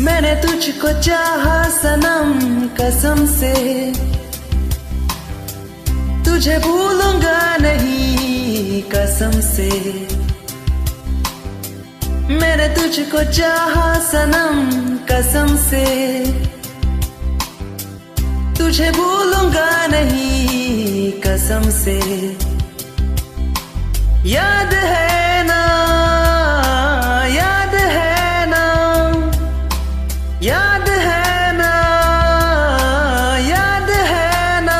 मैंने तुझको चाहा सनम कसम से, तुझे भूलूंगा नहीं कसम से। मैंने तुझको चाहा सनम कसम से, तुझे भूलूंगा नहीं कसम से। याद है ना, याद है ना, याद है ना, याद है ना,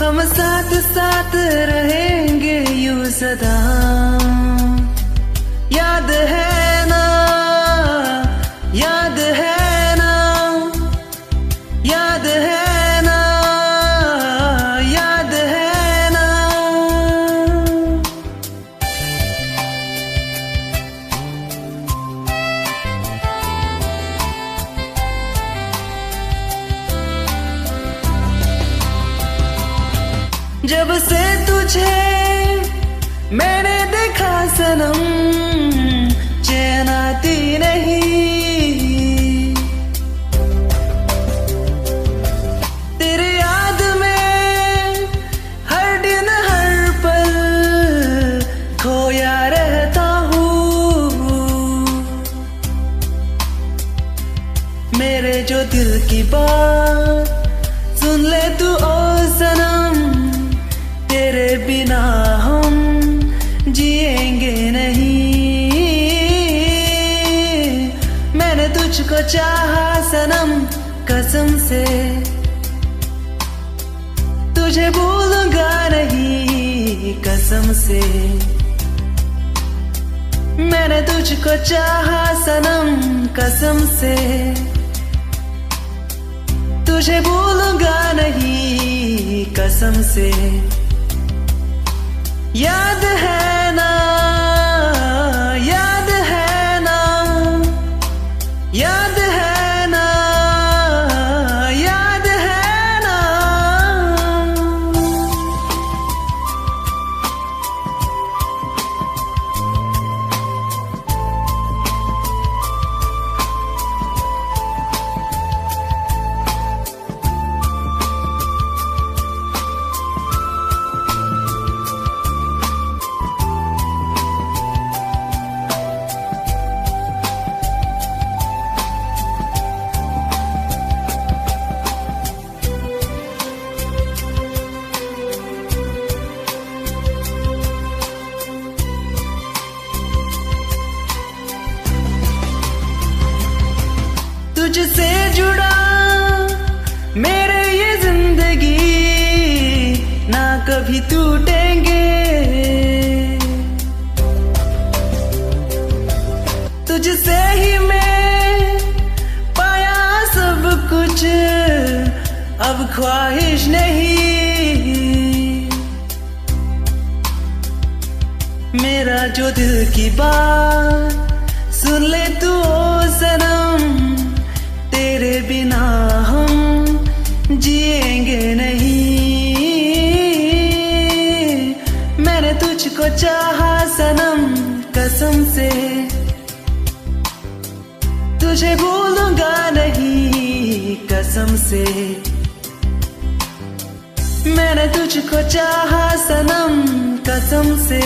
हम साथ साथ रहेंगे यूं सदा। याद है ना, याद है ना, याद है ना, याद है ना। जब से तुझे मैंने देखा सनम, चैन आती नहीं। तेरे याद में हर दिन हर पल खोया रहता हूँ। मेरे जो दिल की बात सुन ले तू ओ सनम, तेरे बिना हम जिएंगे नहीं। मैंने तुझको चाहा सनम कसम से, तुझे भूलूंगा नहीं कसम से। मैंने तुझको चाहा सनम कसम से, तुझे भूलूंगा नहीं कसम से। याद है ना, याद है ना, याद है ना, याद है ना। तुझसे जुड़ा मेरे ये जिंदगी ना कभी टूटेंगे। तुझसे ही मैं पाया सब कुछ, अब ख्वाहिश नहीं। मेरा जो दिल की बात सुन ले तू ओ सनम, तेरे बिना हम जिएंगे नहीं। मैंने तुझको चाहा सनम कसम से, तुझे भूलूंगा नहीं कसम से। मैंने तुझको चाहा सनम कसम से,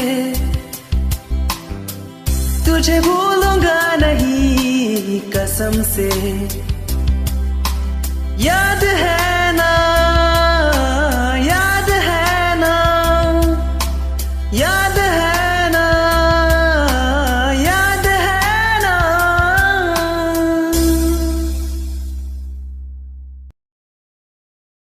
तुझे भूलूंगा नहीं कसम से। याद है ना,